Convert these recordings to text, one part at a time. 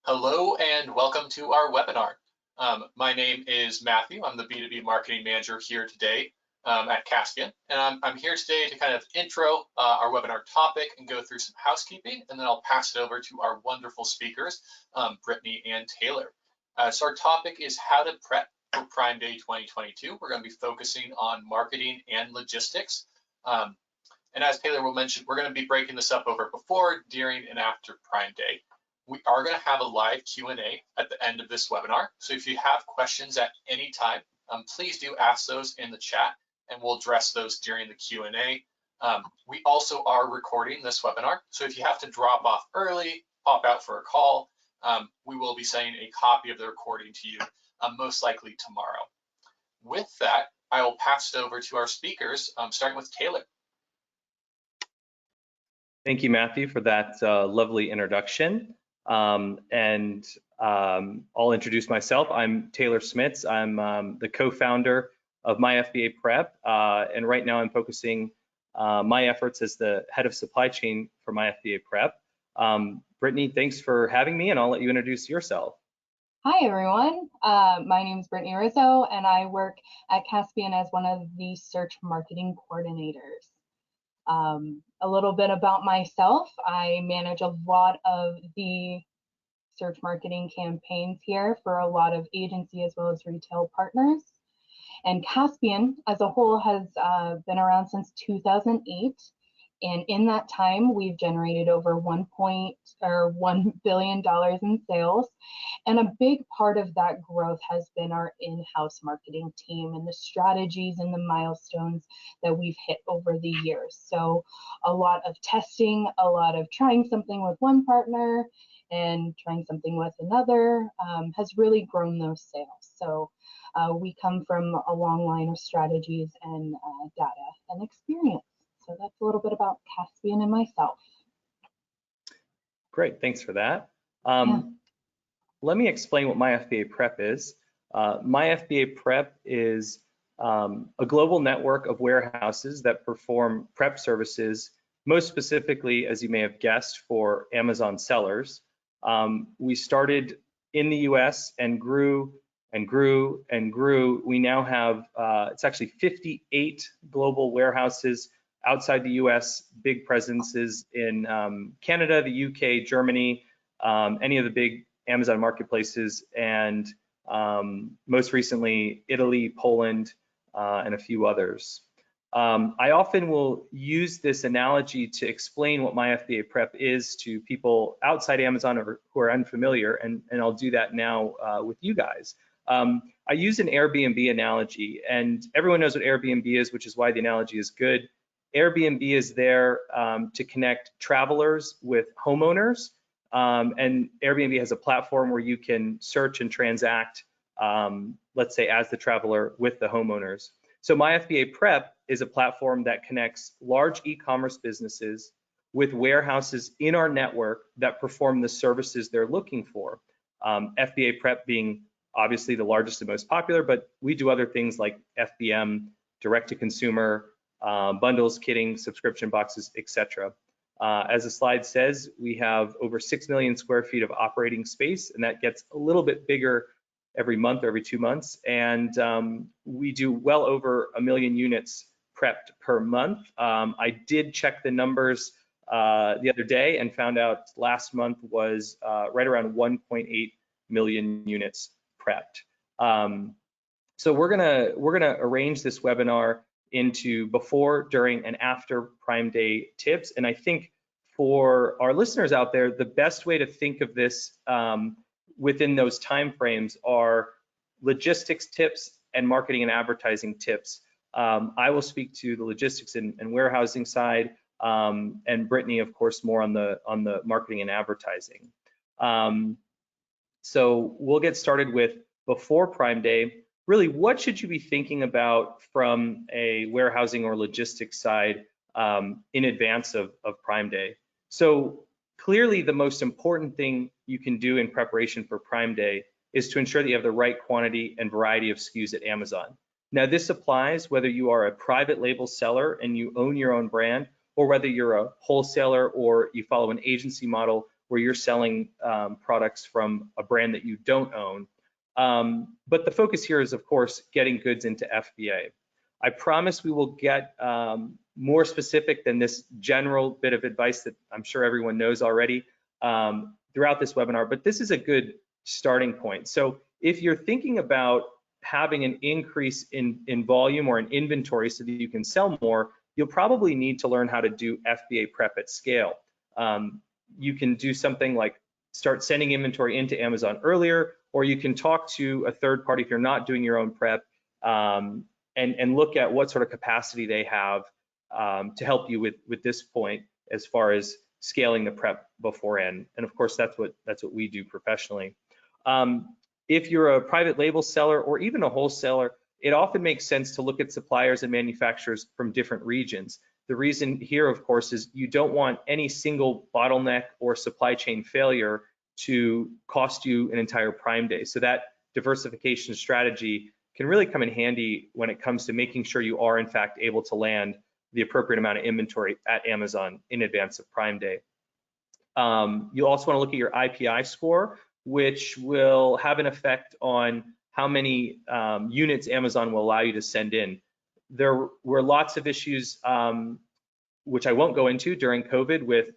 Hello and welcome to our webinar. My name is Matthew. I'm the B2B marketing manager here today at Caspian. And I'm here today to kind of intro our webinar topic and go through some housekeeping, and then I'll pass it over to our wonderful speakers, Brittni and Taylor. So our topic is how to prep for Prime Day 2022. We're going to be focusing on marketing and logistics. And as Taylor will mention, we're going to be breaking this up over before, during, and after Prime Day. We are going to have a live Q&A at the end of this webinar. So if you have questions at any time, please do ask those in the chat and we'll address those during the Q&A. We also are recording this webinar. So if you have to drop off early, pop out for a call, we will be sending a copy of the recording to you most likely tomorrow. With that, I will pass it over to our speakers, starting with Taylor. Thank you, Matthew, for that lovely introduction. I'll introduce myself. I'm Taylor Smits. I'm the co-founder of MyFBAPrep, and right now I'm focusing my efforts as the head of supply chain for MyFBAPrep. Brittni, thanks for having me, and I'll let you introduce yourself. Hi, everyone. My name is Brittni Rizzo, and I work at Caspian as one of the search marketing coordinators. A little bit about myself. I manage a lot of the search marketing campaigns here for a lot of agency as well as retail partners. And Caspian as a whole has been around since 2008. And in that time, we've generated over $1 billion in sales. And a big part of that growth has been our in-house marketing team and the strategies and the milestones that we've hit over the years. So a lot of testing, a lot of trying something with one partner and trying something with another has really grown those sales. So we come from a long line of strategies and data and experience. So that's a little bit about Caspian and myself. Great, thanks for that. Let me explain what MyFBAPrep is. MyFBAPrep is a global network of warehouses that perform prep services, most specifically, as you may have guessed, for Amazon sellers. We started in the US and grew and grew and grew. We now have, it's actually 58 global warehouses outside the US, big presences in Canada, the UK, Germany, any of the big Amazon marketplaces, and most recently, Italy, Poland, and a few others. I often will use this analogy to explain what MyFBAPrep is to people outside Amazon or who are unfamiliar, and I'll do that now with you guys. I use an Airbnb analogy, and everyone knows what Airbnb is, which is why the analogy is good. Airbnb is there to connect travelers with homeowners, and Airbnb has a platform where you can search and transact, let's say, as the traveler with the homeowners. So MyFBAPrep is a platform that connects large e-commerce businesses with warehouses in our network that perform the services they're looking for. FBAPrep being obviously the largest and most popular, but we do other things like FBM, direct-to-consumer, bundles, kitting, subscription boxes, etc. As the slide says, we have over 6 million square feet of operating space, and that gets a little bit bigger every month or every 2 months. And we do well over 1 million units prepped per month. I did check the numbers the other day and found out last month was right around 1.8 million units prepped. So we're gonna arrange this webinar into before, during, and after Prime Day tips. And I think for our listeners out there, the best way to think of this within those time frames are logistics tips and marketing and advertising tips. I will speak to the logistics and warehousing side, and Brittni, of course, more on the marketing and advertising. So we'll get started with before Prime Day. Really, what should you be thinking about from a warehousing or logistics side in advance of Prime Day? So clearly, the most important thing you can do in preparation for Prime Day is to ensure that you have the right quantity and variety of SKUs at Amazon. Now, this applies whether you are a private label seller and you own your own brand, or whether you're a wholesaler or you follow an agency model where you're selling products from a brand that you don't own. But the focus here is, of course, getting goods into FBA. I promise we will get more specific than this general bit of advice that I'm sure everyone knows already throughout this webinar, but this is a good starting point. So if you're thinking about having an increase in volume or in inventory so that you can sell more, you'll probably need to learn how to do FBA prep at scale. You can do something like start sending inventory into Amazon earlier, or you can talk to a third party if you're not doing your own prep and look at what sort of capacity they have to help you with this point as far as scaling the prep beforehand. And of course, that's what we do professionally. If you're a private label seller or even a wholesaler, it often makes sense to look at suppliers and manufacturers from different regions. The reason here, of course, is you don't want any single bottleneck or supply chain failure to cost you an entire Prime Day. So that diversification strategy can really come in handy when it comes to making sure you are in fact able to land the appropriate amount of inventory at Amazon in advance of Prime Day. You also want to look at your IPI score, which will have an effect on how many units Amazon will allow you to send in. There were lots of issues, which I won't go into during COVID with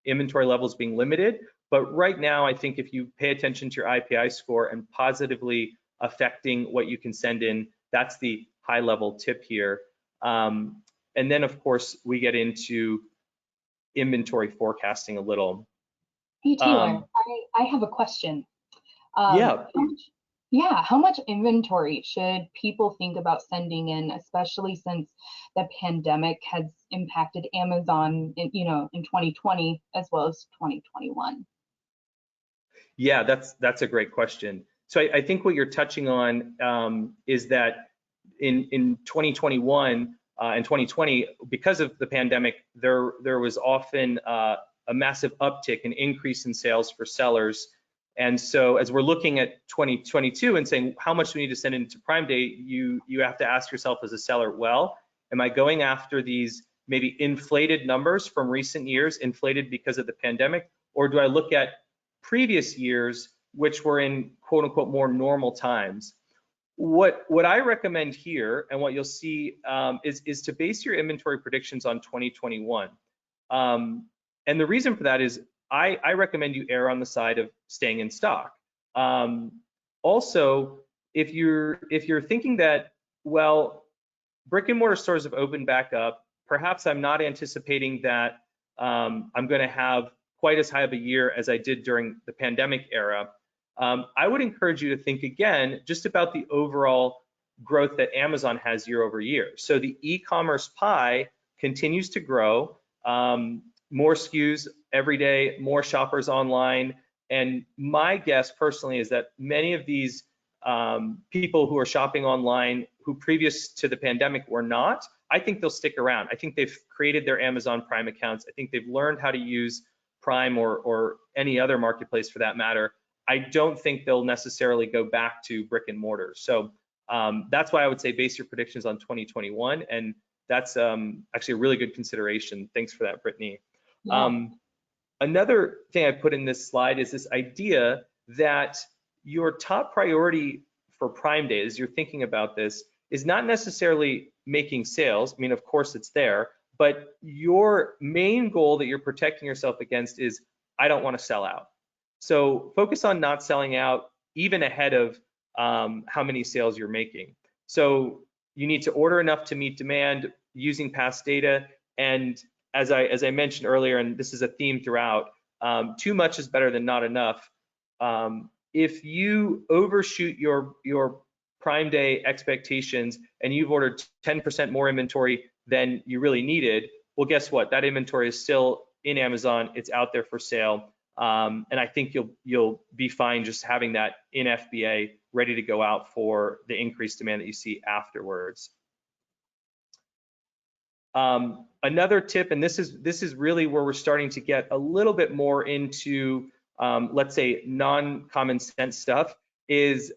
inventory levels being limited. But right now, I think if you pay attention to your IPI score and positively affecting what you can send in, that's the high level tip here. And then, of course, we get into inventory forecasting a little. Hey, Taylor, I have a question. Yeah. How much inventory should people think about sending in, especially since the pandemic has impacted Amazon in 2020 as well as 2021? Yeah, that's a great question. So I think what you're touching on is that in 2021 and 2020, because of the pandemic, there was often a massive uptick, an increase in sales for sellers. And so as we're looking at 2022 and saying, how much do we need to send into Prime Day, you have to ask yourself as a seller, well, am I going after these maybe inflated numbers from recent years, inflated because of the pandemic, or do I look at previous years, which were in quote unquote more normal times? What I recommend here, and what you'll see is to base your inventory predictions on 2021. And the reason for that is I recommend you err on the side of staying in stock. Also, if you're thinking that, well, brick and mortar stores have opened back up, perhaps I'm not anticipating that I'm going to have quite as high of a year as I did during the pandemic era. I would encourage you to think again just about the overall growth that Amazon has year over year. So the e-commerce pie continues to grow, more SKUs every day, more shoppers online. And my guess personally is that many of these people who are shopping online who previous to the pandemic were not, I think they'll stick around. I think they've created their Amazon Prime accounts. I think they've learned how to use Prime or any other marketplace for that matter. I don't think they'll necessarily go back to brick and mortar. So that's why I would say base your predictions on 2021. And that's actually a really good consideration. Thanks for that, Brittni. Yeah. Another thing I put in this slide is this idea that your top priority for Prime Day, as you're thinking about this, is not necessarily making sales. I mean, of course it's there, but your main goal that you're protecting yourself against is, I don't want to sell out. So focus on not selling out even ahead of how many sales you're making. So you need to order enough to meet demand using past data. And as I mentioned earlier, and this is a theme throughout, too much is better than not enough. If you overshoot your Prime Day expectations and you've ordered 10% more inventory than you really needed, well, guess what? That inventory is still in Amazon. It's out there for sale. And I think you'll be fine just having that in FBA ready to go out for the increased demand that you see afterwards. Another tip, and this is really where we're starting to get a little bit more into, let's say, non-common sense stuff, is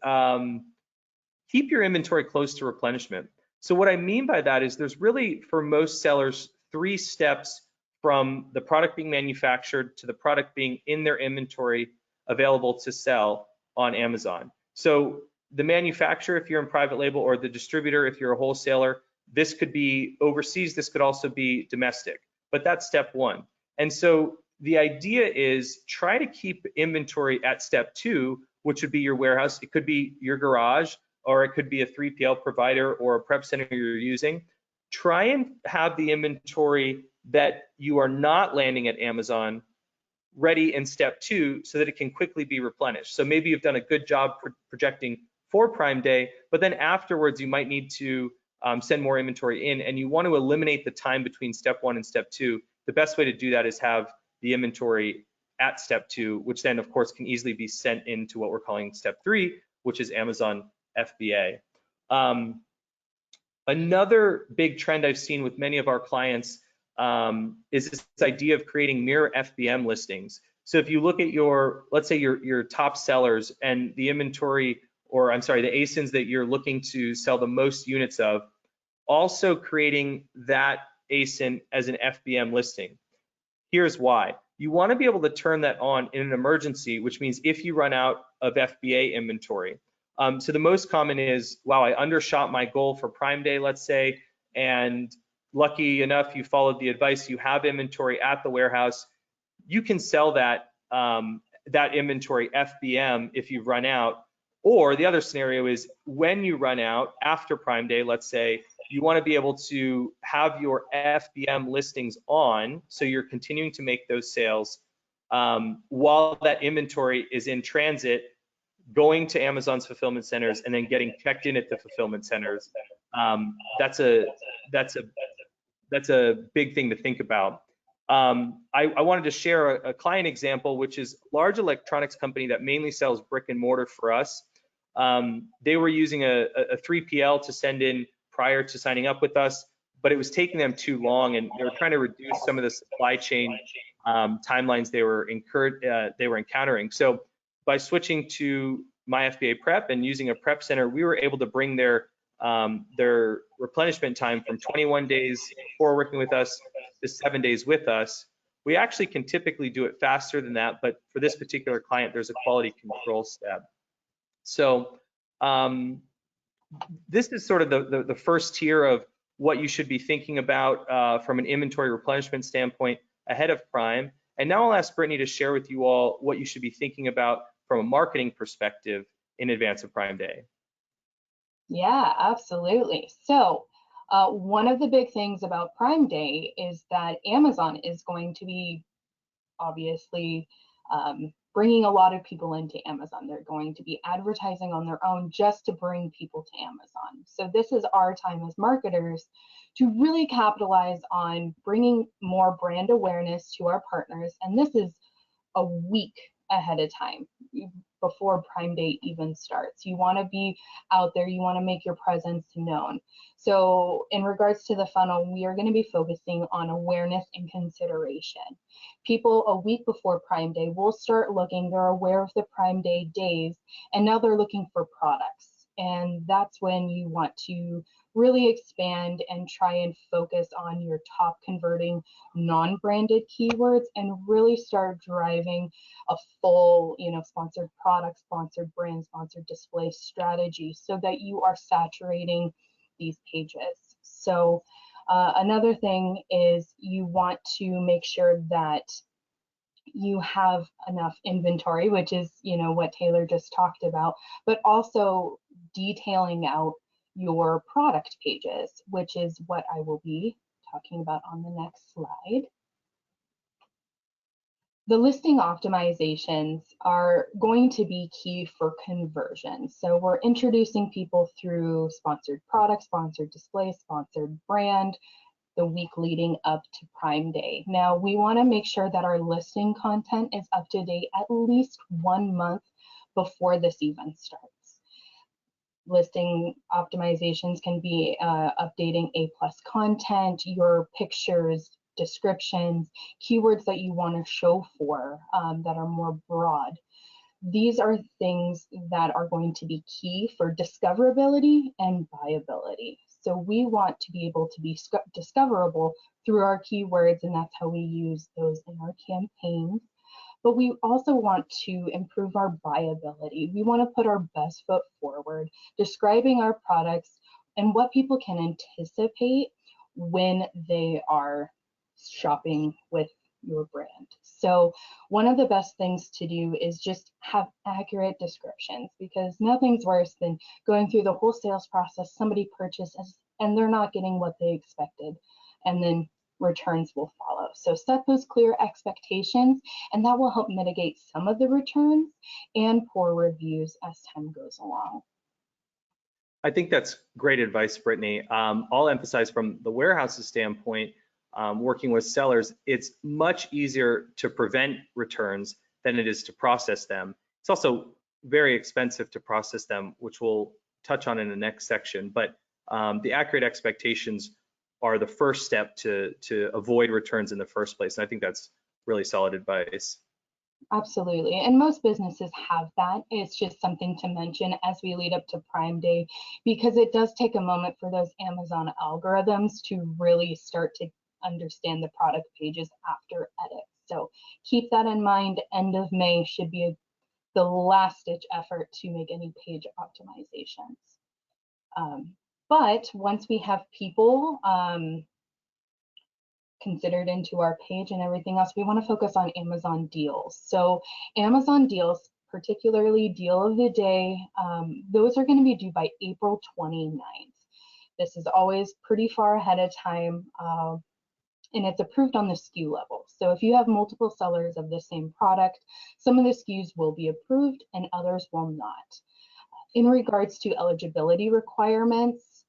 keep your inventory close to replenishment. So what I mean by that is there's really, for most sellers, 3 steps from the product being manufactured to the product being in their inventory available to sell on Amazon. So the manufacturer, if you're in private label, or the distributor, if you're a wholesaler, this could be overseas, this could also be domestic, but that's step one. And so the idea is try to keep inventory at step two, which would be your warehouse. It could be your garage, or it could be a 3PL provider or a prep center you're using. Try and have the inventory that you are not landing at Amazon ready in step two so that it can quickly be replenished. So maybe you've done a good job projecting for Prime Day, but then afterwards you might need to send more inventory in, and you want to eliminate the time between step one and step two. The best way to do that is have the inventory at step two, which then of course can easily be sent into what we're calling step three, which is Amazon FBA. Another big trend I've seen with many of our clients is this idea of creating mirror FBM listings. So if you look at your, let's say your top sellers and the inventory, or I'm sorry, the ASINs that you're looking to sell the most units of, also creating that ASIN as an FBM listing. Here's why. You want to be able to turn that on in an emergency, which means if you run out of FBA inventory. So the most common is, wow, I undershot my goal for Prime Day, let's say, and lucky enough, you followed the advice, you have inventory at the warehouse. You can sell that, that inventory FBM if you've run out. Or the other scenario is when you run out after Prime Day, let's say, you want to be able to have your FBM listings on, so you're continuing to make those sales while that inventory is in transit, going to Amazon's fulfillment centers and then getting checked in at the fulfillment centers. That's a big thing to think about. I wanted to share a client example, which is a large electronics company that mainly sells brick and mortar for us. They were using a 3PL to send in prior to signing up with us, but it was taking them too long, and they were trying to reduce some of the supply chain timelines they were encountering. So by switching to MyFBAPrep and using a prep center, we were able to bring their replenishment time from 21 days before working with us to 7 days with us. We actually can typically do it faster than that, but for this particular client, there's a quality control step. So this is sort of the first tier of what you should be thinking about from an inventory replenishment standpoint ahead of Prime. And now I'll ask Brittni to share with you all what you should be thinking about from a marketing perspective in advance of Prime Day. Yeah, absolutely. So one of the big things about Prime Day is that Amazon is going to be obviously bringing a lot of people into Amazon. They're going to be advertising on their own just to bring people to Amazon. So this is our time as marketers to really capitalize on bringing more brand awareness to our partners. And this is a week ahead of time, before Prime Day even starts. You want to be out there, you want to make your presence known. So in regards to the funnel, we are going to be focusing on awareness and consideration. People a week before Prime Day will start looking, they're aware of the Prime Day days, and now they're looking for products. And that's when you want to really expand and try and focus on your top converting non-branded keywords and really start driving a full, sponsored product, sponsored brand, sponsored display strategy so that you are saturating these pages. So another thing is you want to make sure that you have enough inventory, which is, what Taylor just talked about, but also detailing out your product pages, which is what I will be talking about on the next slide. The listing optimizations are going to be key for conversion. So we're introducing people through sponsored product, sponsored display, sponsored brand, the week leading up to Prime Day. Now, we want to make sure that our listing content is up to date at least 1 month before this event starts. Listing optimizations can be updating A+ content, your pictures, descriptions, keywords that you want to show for that are more broad. These are things that are going to be key for discoverability and buyability. So we want to be able to be discoverable through our keywords, and that's how we use those in our campaigns. But we also want to improve our buyability. We want to put our best foot forward, describing our products and what people can anticipate when they are shopping with your brand. So one of the best things to do is just have accurate descriptions, because nothing's worse than going through the whole sales process, somebody purchases and they're not getting what they expected, and then returns will follow. So set those clear expectations, and that will help mitigate some of the returns and poor reviews as time goes along. I think that's great advice, Brittni. I'll emphasize from the warehouse's standpoint, working with sellers, it's much easier to prevent returns than it is to process them. It's also very expensive to process them, which we'll touch on in the next section. But the accurate expectations are the first step to avoid returns in the first place. And I think that's really solid advice. Absolutely. And most businesses have that. It's just something to mention as we lead up to Prime Day, because it does take a moment for those Amazon algorithms to really start to understand the product pages after edit. So keep that in mind. End of May should be the last ditch effort to make any page optimizations. But once we have people considered into our page and everything else, we want to focus on Amazon deals. So Amazon deals, particularly deal of the day, those are going to be due by April 29th. This is always pretty far ahead of time, and it's approved on the SKU level. So if you have multiple sellers of the same product, some of the SKUs will be approved and others will not. In regards to eligibility requirements,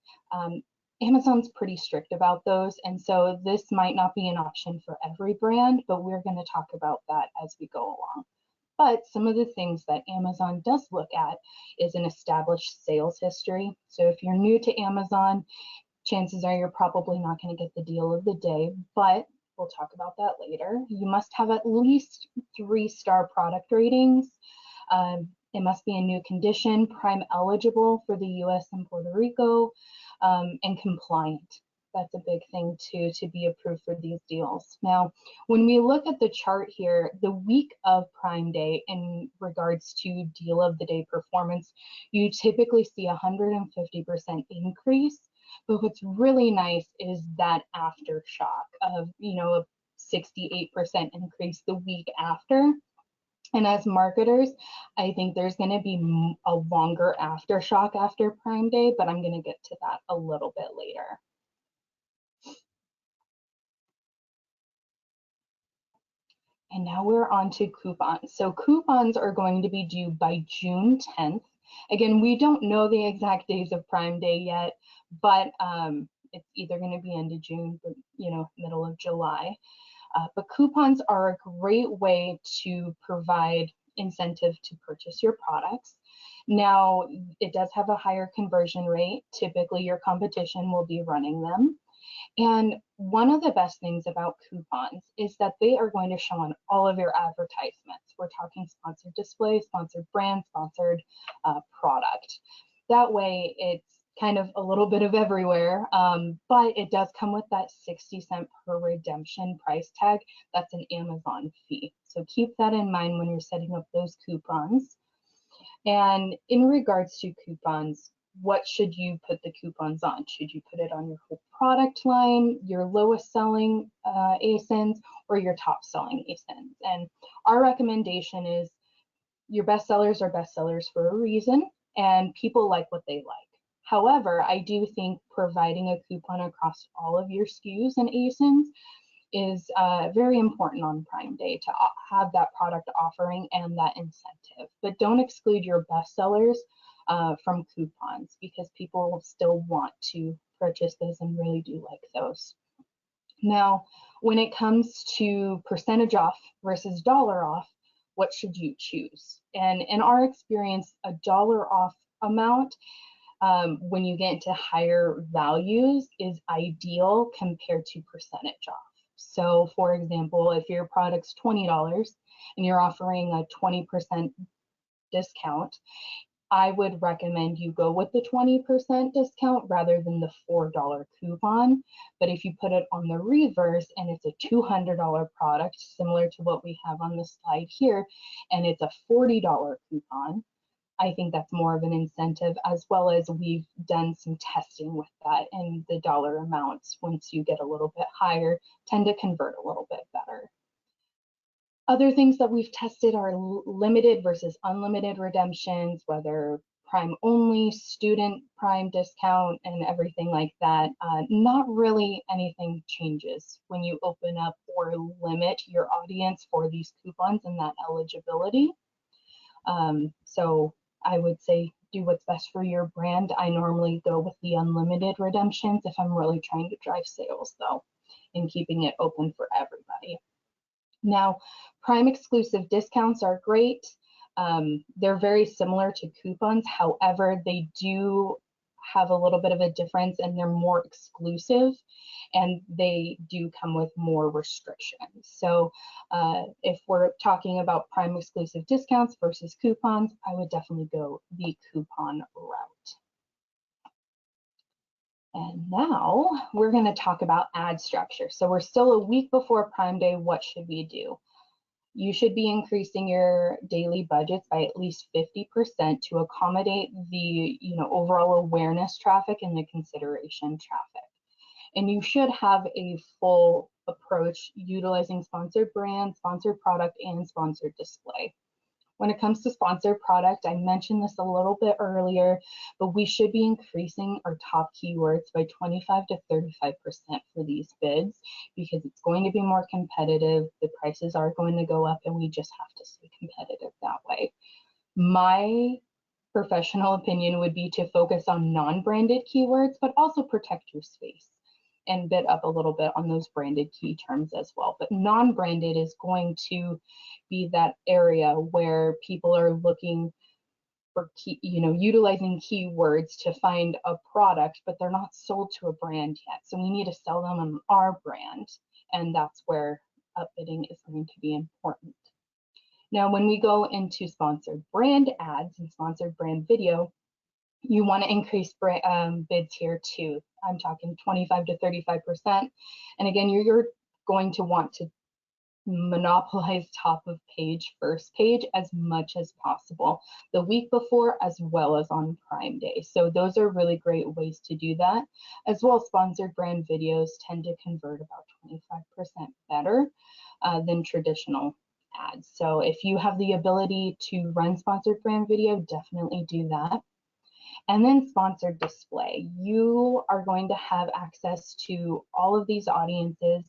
Amazon's pretty strict about those, and so this might not be an option for every brand, but we're going to talk about that as we go along. But some of the things that Amazon does look at is an established sales history. So if you're new to Amazon, chances are you're probably not going to get the deal of the day, but we'll talk about that later. You must have at least 3-star product ratings. It must be in new condition, Prime eligible for the US and Puerto Rico, and compliant. That's a big thing too, to be approved for these deals. Now, when we look at the chart here, the week of Prime Day in regards to deal of the day performance, you typically see 150% increase. But what's really nice is that aftershock of, a 68% increase the week after. And as marketers, I think there's going to be a longer aftershock after Prime Day, but I'm going to get to that a little bit later. And now we're on to coupons. So coupons are going to be due by June 10th. Again, we don't know the exact days of Prime Day yet, but it's either going to be end of June, or, middle of July. But coupons are a great way to provide incentive to purchase your products. Now, it does have a higher conversion rate. Typically, your competition will be running them. And one of the best things about coupons is that they are going to show on all of your advertisements. We're talking sponsored display, sponsored brand, sponsored product. That way, it's kind of a little bit of everywhere, but it does come with that 60-cent per redemption price tag. That's an Amazon fee. So keep that in mind when you're setting up those coupons. And in regards to coupons, what should you put the coupons on? Should you put it on your whole product line, your lowest selling ASINs, or your top selling ASINs? And our recommendation is your best sellers are best sellers for a reason, and people like what they like. However, I do think providing a coupon across all of your SKUs and ASINs is very important on Prime Day to have that product offering and that incentive. But don't exclude your best sellers from coupons, because people still want to purchase those and really do like those. Now, when it comes to percentage off versus dollar off, what should you choose? And in our experience, a dollar off amount when you get into higher values is ideal compared to percentage off. So for example, if your product's $20 and you're offering a 20% discount, I would recommend you go with the 20% discount rather than the $4 coupon. But if you put it on the reverse and it's a $200 product, similar to what we have on the slide here, and it's a $40 coupon, I think that's more of an incentive, as well as we've done some testing with that, and the dollar amounts, once you get a little bit higher, tend to convert a little bit better. Other things that we've tested are limited versus unlimited redemptions, whether Prime only, student Prime discount, and everything like that. Not really anything changes when you open up or limit your audience for these coupons and that eligibility. So I would say do what's best for your brand. I normally go with the unlimited redemptions if I'm really trying to drive sales, though, and keeping it open for everybody. Now, Prime exclusive discounts are great. They're very similar to coupons. However, they do have a little bit of a difference, and they're more exclusive, and they do come with more restrictions. So if we're talking about Prime exclusive discounts versus coupons, I would definitely go the coupon route. And now we're going to talk about ad structure. So we're still a week before Prime Day. What should we do? You should be increasing your daily budgets by at least 50% to accommodate the overall awareness traffic and the consideration traffic. And you should have a full approach utilizing sponsored brand, sponsored product, and sponsored display. When it comes to sponsored product, I mentioned this a little bit earlier, but we should be increasing our top keywords by 25 to 35% for these bids, because it's going to be more competitive. The prices are going to go up, and we just have to stay competitive that way. My professional opinion would be to focus on non-branded keywords, but also protect your space and bid up a little bit on those branded key terms as well. But non-branded is going to be that area where people are looking for utilizing keywords to find a product, but they're not sold to a brand yet. So we need to sell them on our brand, and that's where upbidding is going to be important. Now, when we go into sponsored brand ads and sponsored brand video, you want to increase bids here too. I'm talking 25 to 35%. And again, you're going to want to monopolize top of page, first page as much as possible the week before, as well as on Prime Day. So those are really great ways to do that. As well, sponsored brand videos tend to convert about 25% better than traditional ads. So if you have the ability to run sponsored brand video, definitely do that. And then sponsored display. You are going to have access to all of these audiences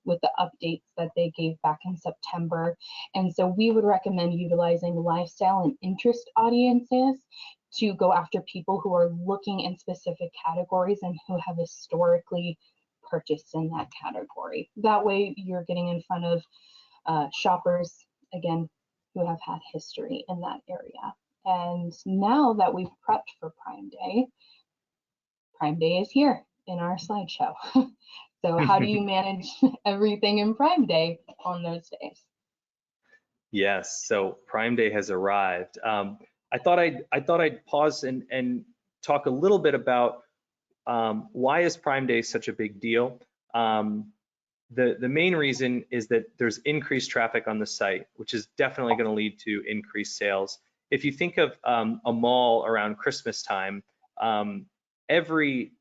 with the updates that they gave back in September. And so we would recommend utilizing lifestyle and interest audiences to go after people who are looking in specific categories and who have historically purchased in that category. That way you're getting in front of shoppers, again, who have had history in that area. And now that we've prepped for Prime Day is here in our slideshow. So how do you manage everything in Prime Day on those days? Yes, so Prime Day has arrived. I thought I'd pause and talk a little bit about why is Prime Day such a big deal. The main reason is that there's increased traffic on the site, which is definitely going to lead to increased sales. If you think of a mall around Christmas time, every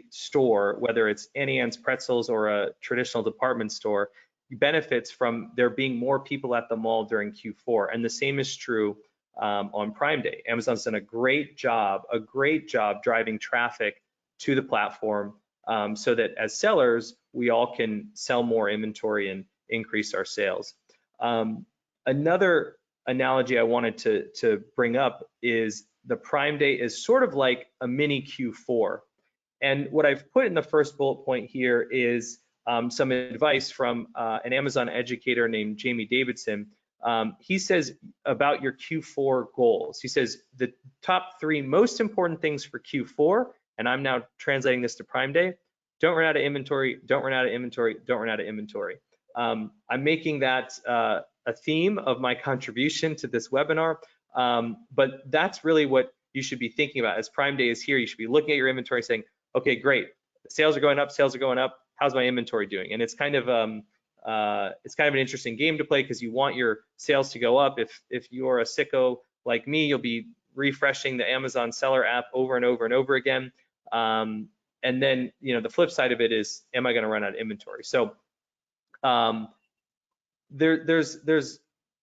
store, whether it's Annie Ann's Pretzels or a traditional department store, benefits from there being more people at the mall during Q4. And the same is true on Prime Day. Amazon's done a great job driving traffic to the platform so that as sellers, we all can sell more inventory and increase our sales. Another analogy I wanted to bring up is the Prime Day is sort of like a mini Q4. And what I've put in the first bullet point here is some advice from an Amazon educator named Jamie Davidson. He says about your Q4 goals. He says the top 3 most important things for Q4, and I'm now translating this to Prime Day: don't run out of inventory, don't run out of inventory, don't run out of inventory. I'm making that a theme of my contribution to this webinar. But that's really what you should be thinking about. As Prime Day is here, you should be looking at your inventory saying, okay, great, sales are going up, sales are going up. How's my inventory doing? And it's kind of an interesting game to play because you want your sales to go up. If you're a sicko like me, you'll be refreshing the Amazon seller app over and over and over again. And then, the flip side of it is, am I going to run out of inventory? So there's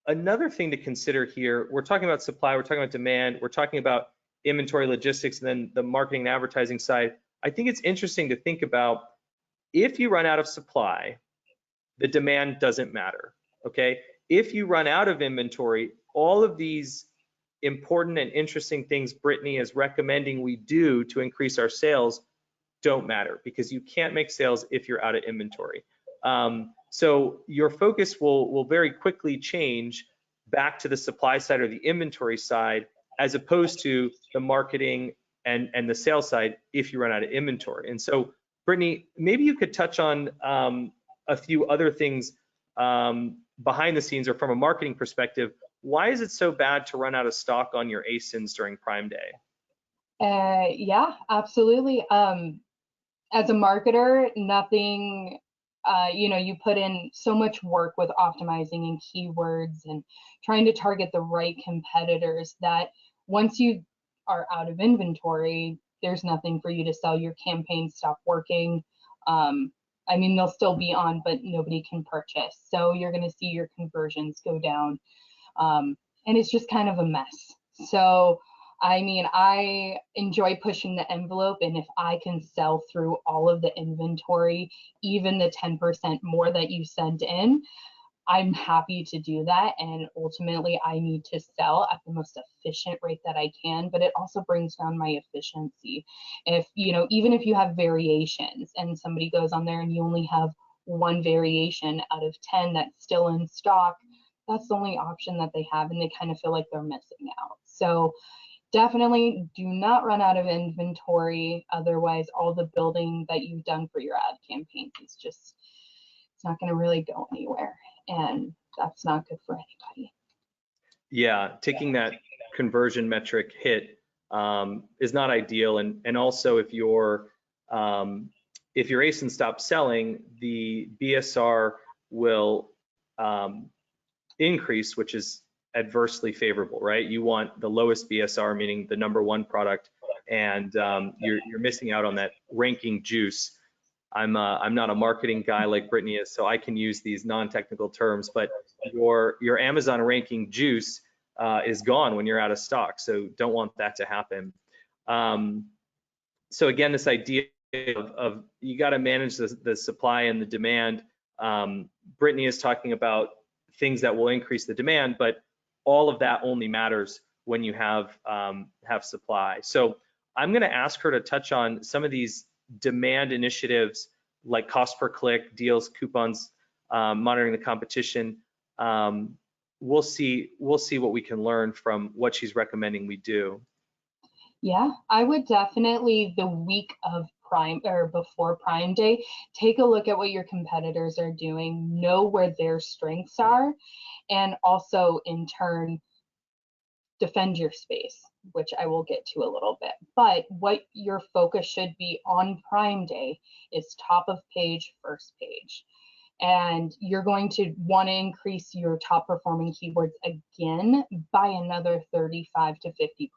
another thing to consider here. We're talking about supply, we're talking about demand, we're talking about inventory logistics, and then the marketing and advertising side. I think it's interesting to think about, if you run out of supply, the demand doesn't matter, okay? If you run out of inventory, all of these important and interesting things Brittni is recommending we do to increase our sales don't matter, because you can't make sales if you're out of inventory. So your focus will very quickly change back to the supply side or the inventory side, as opposed to the marketing and the sales side if you run out of inventory. And so, Brittni, maybe you could touch on a few other things behind the scenes or from a marketing perspective. Why is it so bad to run out of stock on your ASINs during Prime Day? Yeah, absolutely. As a marketer, nothing, you put in so much work with optimizing and keywords and trying to target the right competitors that once you are out of inventory, there's nothing for you to sell. Your campaigns stop working. I mean, they'll still be on, but nobody can purchase. So you're going to see your conversions go down. And it's just kind of a mess. So I mean, I enjoy pushing the envelope, and if I can sell through all of the inventory, even the 10% more that you send in, I'm happy to do that. And ultimately, I need to sell at the most efficient rate that I can, but it also brings down my efficiency. If, even if you have variations and somebody goes on there and you only have one variation out of 10 that's still in stock, that's the only option that they have, and they kind of feel like they're missing out. So definitely do not run out of inventory. Otherwise, all the building that you've done for your ad campaigns is just, it's not going to really go anywhere. And that's not good for anybody. Yeah, taking that conversion metric hit is not ideal. And also, if your ASIN stops selling, the BSR will increase, which is adversely favorable, right? You want the lowest BSR, meaning the number one product, and you're missing out on that ranking juice. I'm not a marketing guy like Brittni is, so I can use these non-technical terms, but your Amazon ranking juice is gone when you're out of stock, so don't want that to happen. So again, this idea of you got to manage the supply and the demand. Brittni is talking about things that will increase the demand, but all of that only matters when you have supply. So I'm going to ask her to touch on some of these demand initiatives like cost per click, deals, coupons, monitoring the competition. We'll see what we can learn from what she's recommending we do. Yeah, I would definitely, the week of Prime or before Prime Day, take a look at what your competitors are doing, know where their strengths are, and also in turn defend your space, which I will get to a little bit. But what your focus should be on Prime Day is top of page, first page. And you're going to want to increase your top performing keywords again by another 35 to 50%.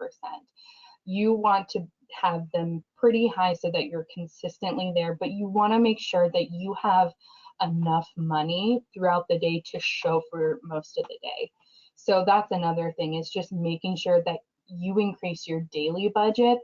You want to have them pretty high so that you're consistently there, but you want to make sure that you have enough money throughout the day to show for most of the day. So that's another thing, is just making sure that you increase your daily budgets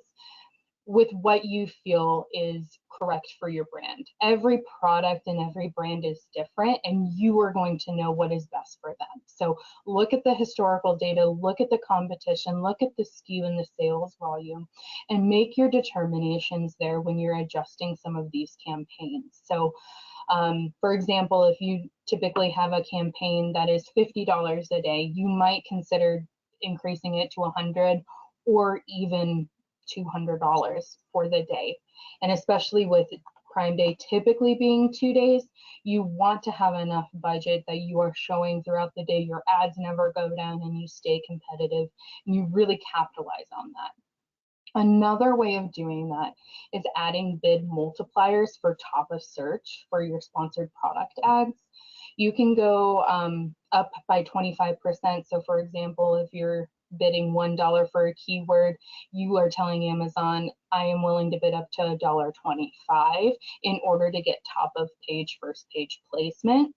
with what you feel is correct for your brand. Every product and every brand is different, and you are going to know what is best for them. So look at the historical data, look at the competition, look at the SKU and the sales volume, and make your determinations there when you're adjusting some of these campaigns. So for example, if you typically have a campaign that is $50 a day, you might consider increasing it to $100 or even $200 for the day. And especially with Prime Day typically being 2 days, you want to have enough budget that you are showing throughout the day. Your ads never go down and you stay competitive and you really capitalize on that. Another way of doing that is adding bid multipliers for top of search for your sponsored product ads. You can go up by 25%. So for example, if you're bidding $1 for a keyword, you are telling Amazon, I am willing to bid up to $1.25 in order to get top of page, first page placement.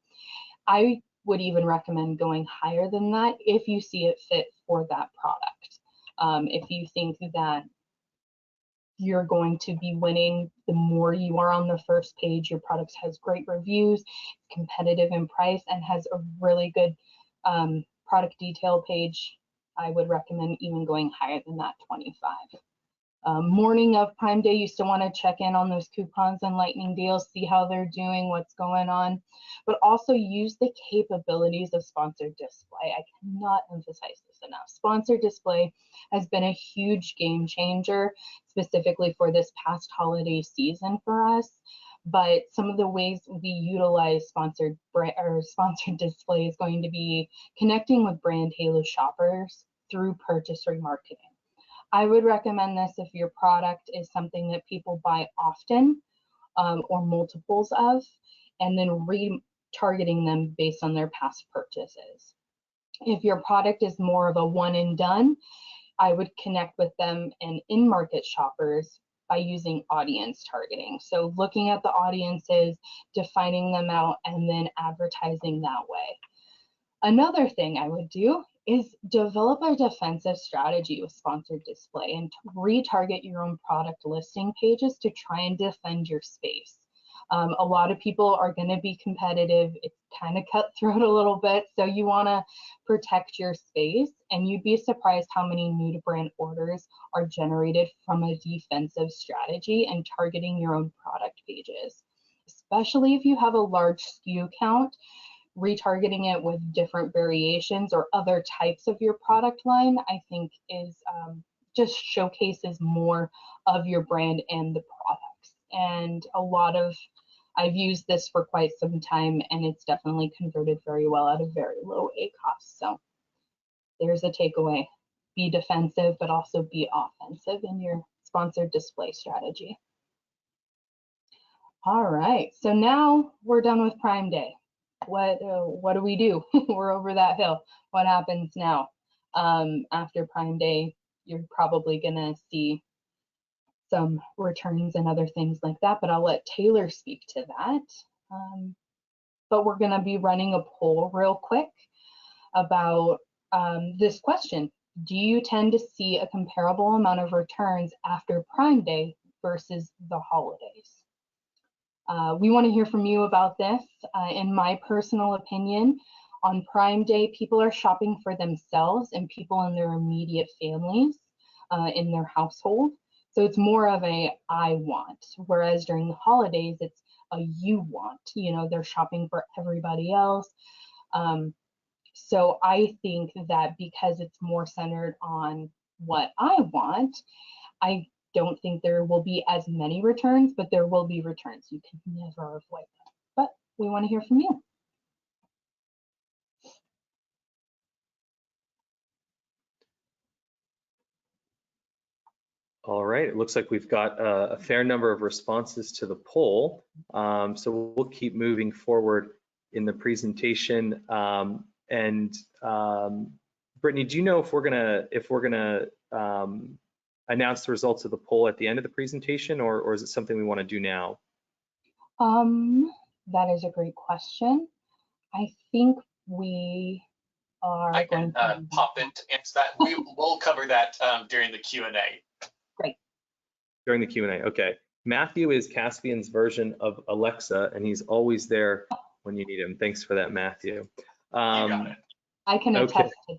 I would even recommend going higher than that if you see it fit for that product. If you think that you're going to be winning the more you are on the first page, your product has great reviews, competitive in price, and has a really good product detail page, I would recommend even going higher than that 25. Morning of Prime Day, you still want to check in on those coupons and lightning deals, see how they're doing, what's going on, but also use the capabilities of sponsored display. I cannot emphasize this enough. Sponsored display has been a huge game changer, specifically for this past holiday season for us. But some of the ways we utilize sponsored display is going to be connecting with brand halo shoppers through purchase remarketing. I would recommend this if your product is something that people buy often or multiples of, and then retargeting them based on their past purchases. If your product is more of a one and done, I would connect with them and in-market shoppers by using audience targeting. So looking at the audiences, defining them out, and then advertising that way. Another thing I would do is develop a defensive strategy with sponsored display and retarget your own product listing pages to try and defend your space. A lot of people are going to be competitive. It's kind of cutthroat a little bit, so you want to protect your space, and you'd be surprised how many new to brand orders are generated from a defensive strategy and targeting your own product pages, especially if you have a large SKU count. Retargeting it with different variations or other types of your product line, I think is just showcases more of your brand and the products. And I've used this for quite some time, and it's definitely converted very well at a very low ACoS. So there's a takeaway. Be defensive, but also be offensive in your sponsored display strategy. All right, so now we're done with Prime Day. What do we do? We're over that hill. What happens now? After Prime Day, you're probably gonna see some returns and other things like that, but I'll let Taylor speak to that. But we're gonna be running a poll real quick about this question. Do you tend to see a comparable amount of returns after Prime Day versus the holidays? We want to hear from you about this. In my personal opinion, on Prime Day, people are shopping for themselves and people in their immediate families in their household. So it's more of a I want, whereas during the holidays, it's a you want. You know, they're shopping for everybody else. So I think that because it's more centered on what I want, I don't think there will be as many returns, but there will be returns. You can never avoid them. But we want to hear from you. All right, it looks like we've got a fair number of responses to the poll. So we'll keep moving forward in the presentation. Brittni, do you know if we're gonna announce the results of the poll at the end of the presentation, or is it something we want to do now? That is a great question. I think we are. I can pop in to answer that. We'll cover that during the Q&A. Great. During the Q&A, okay. Matthew is Caspian's version of Alexa, and he's always there when you need him. Thanks for that, Matthew. You got it. I can attest to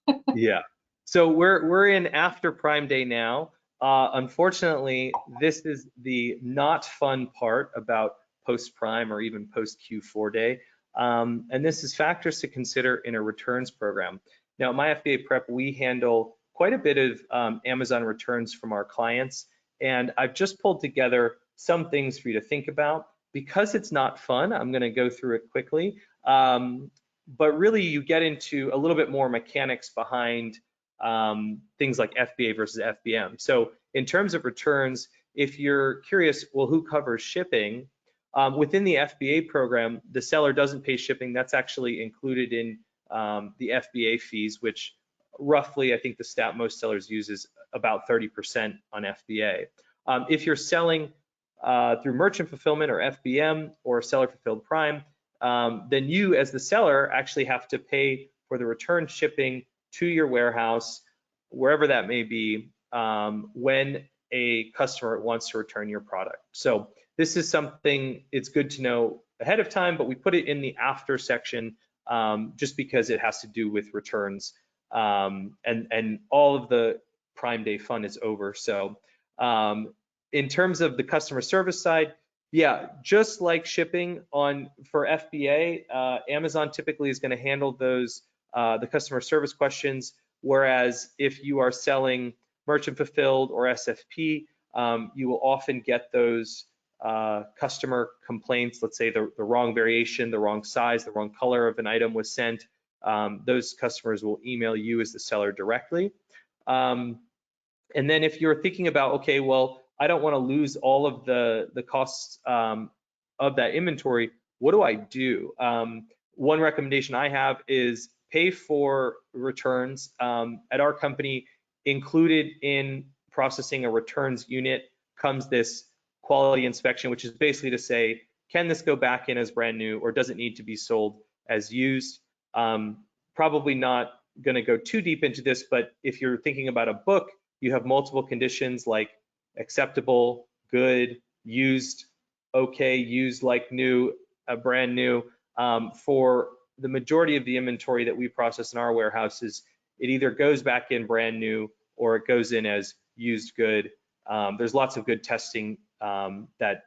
that. Yeah. So we're in after Prime Day now. Unfortunately, this is the not fun part about post Prime or even post Q4 day. And this is factors to consider in a returns program. Now, at MyFBAPrep, we handle quite a bit of Amazon returns from our clients, and I've just pulled together some things for you to think about. Because it's not fun, I'm going to go through it quickly. But really, you get into a little bit more mechanics behind things like FBA versus FBM. So in terms of returns, if you're curious, well, who covers shipping? Within the FBA program, the seller doesn't pay shipping. That's actually included in the FBA fees, which roughly, I think the stat most sellers use is about 30% on FBA. If you're selling through merchant fulfillment or FBM or seller fulfilled prime, then you as the seller actually have to pay for the return shipping to your warehouse, wherever that may be, when a customer wants to return your product. So this is something it's good to know ahead of time, but we put it in the after section just because it has to do with returns, and all of the Prime Day fun is over. So in terms of the customer service side, yeah, just like shipping for FBA, Amazon typically is going to handle those the customer service questions, whereas if you are selling merchant fulfilled or SFP, you will often get those customer complaints. Let's say the wrong variation, the wrong size, the wrong color of an item was sent. Those customers will email you as the seller directly. And then if you're thinking about, okay, well, I don't want to lose all of the costs of that inventory, what do I do? One recommendation I have is pay for returns. At our company, included in processing a returns unit comes this quality inspection, which is basically to say, can this go back in as brand new or does it need to be sold as used? Probably not going to go too deep into this, but if you're thinking about a book, you have multiple conditions like acceptable, good, used, okay, used like new, brand new. For the majority of the inventory that we process in our warehouses, it either goes back in brand new or it goes in as used good. There's lots of good testing that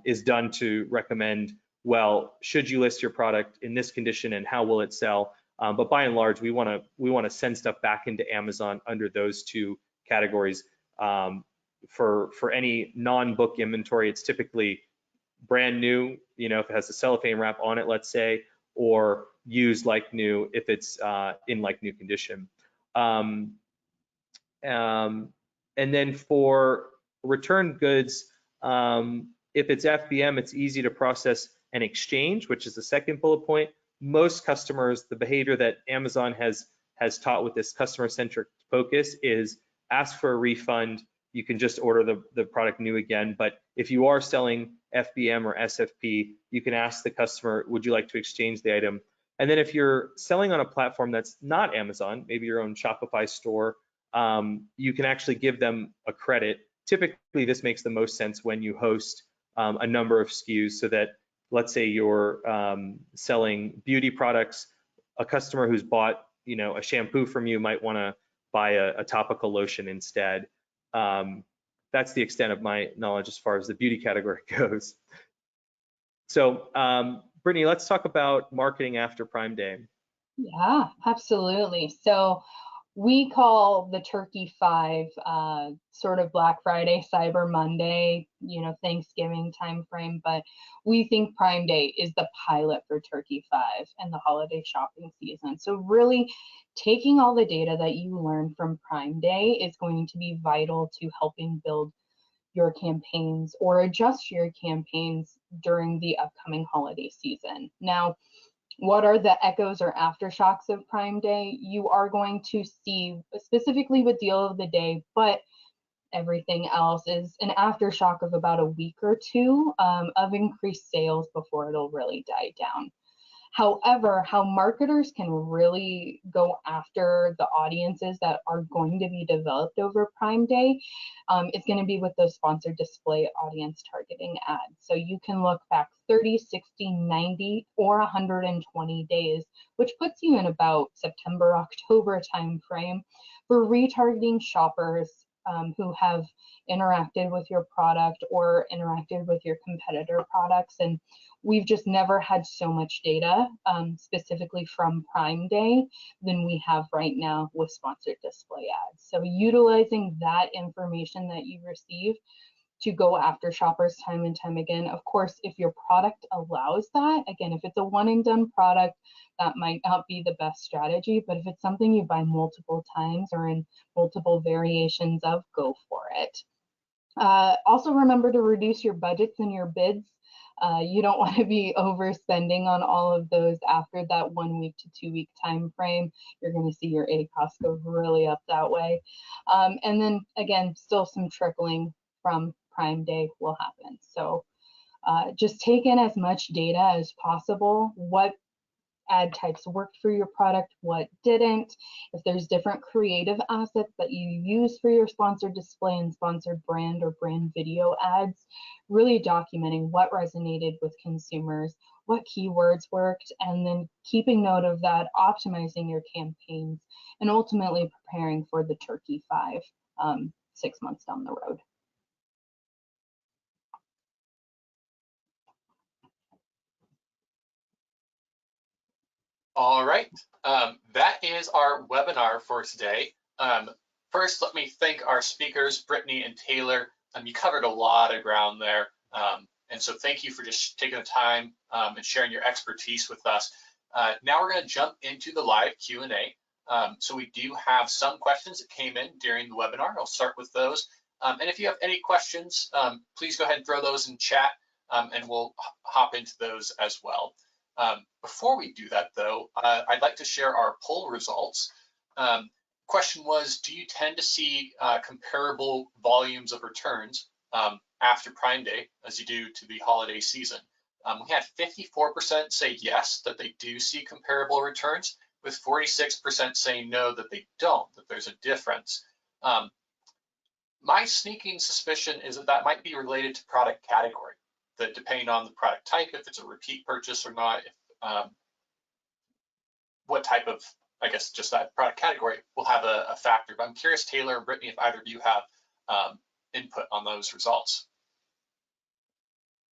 is done to recommend, well, should you list your product in this condition and how will it sell? But by and large, we want to send stuff back into Amazon under those two categories. For any non-book inventory, it's typically brand new, if it has a cellophane wrap on it, let's say, or used like new if it's in like new condition. And then for return goods, if it's FBM, it's easy to process an exchange, which is the second bullet point. Most customers, the behavior that Amazon has taught with this customer-centric focus is ask for a refund. You can just order the product new again. But if you are selling FBM or SFP, you can ask the customer, would you like to exchange the item? And then if you're selling on a platform that's not Amazon, maybe your own Shopify store, you can actually give them a credit. Typically, this makes the most sense when you host a number of SKUs, so that, let's say you're selling beauty products, a customer who's bought a shampoo from you might want to buy a topical lotion instead. That's the extent of my knowledge as far as the beauty category goes. So Brittni, let's talk about marketing after Prime Day. Yeah, absolutely. So we call the Turkey 5 sort of Black Friday, Cyber Monday, Thanksgiving timeframe, but we think Prime Day is the pilot for Turkey 5 and the holiday shopping season. So really taking all the data that you learned from Prime Day is going to be vital to helping build your campaigns or adjust your campaigns during the upcoming holiday season. Now, what are the echoes or aftershocks of Prime Day? You are going to see, specifically with deal of the day, but everything else is an aftershock of about a week or two of increased sales before it'll really die down. However, how marketers can really go after the audiences that are going to be developed over Prime Day is going to be with those sponsored display audience targeting ads. So you can look back 30, 60, 90, or 120 days, which puts you in about September, October timeframe for retargeting shoppers who have interacted with your product or interacted with your competitor products. And we've just never had so much data specifically from Prime Day than we have right now with sponsored display ads. So utilizing that information that you receive to go after shoppers time and time again. Of course, if your product allows that, again, if it's a one and done product, that might not be the best strategy, but if it's something you buy multiple times or in multiple variations of, go for it. Also remember to reduce your budgets and your bids. You don't want to be overspending on all of those after that 1 week to 2 week time frame. You're going to see your egg costs go really up that way. And then again, still some trickling from Prime Day will happen. So just take in as much data as possible. What ad types worked for your product, what didn't. If there's different creative assets that you use for your sponsored display and sponsored brand or brand video ads, really documenting what resonated with consumers, what keywords worked, and then keeping note of that, optimizing your campaigns, and ultimately preparing for the Turkey 5 6 months down the road. All right, that is our webinar for today. First, let me thank our speakers, Brittni and Taylor. You covered a lot of ground there. And so thank you for just taking the time and sharing your expertise with us. Now we're going to jump into the live Q&A. So we do have some questions that came in during the webinar. I'll start with those. And if you have any questions, please go ahead and throw those in chat and we'll hop into those as well. Before we do that though, I'd like to share our poll results. Question was, do you tend to see comparable volumes of returns after Prime Day as you do to the holiday season? We had 54% say yes, that they do see comparable returns, with 46% saying no, that they don't, that there's a difference. My sneaking suspicion is that that might be related to product category, that depending on the product type, if it's a repeat purchase or not, if, what type of, I guess, just that product category will have a factor. But I'm curious, Taylor and Brittni, if either of you have input on those results.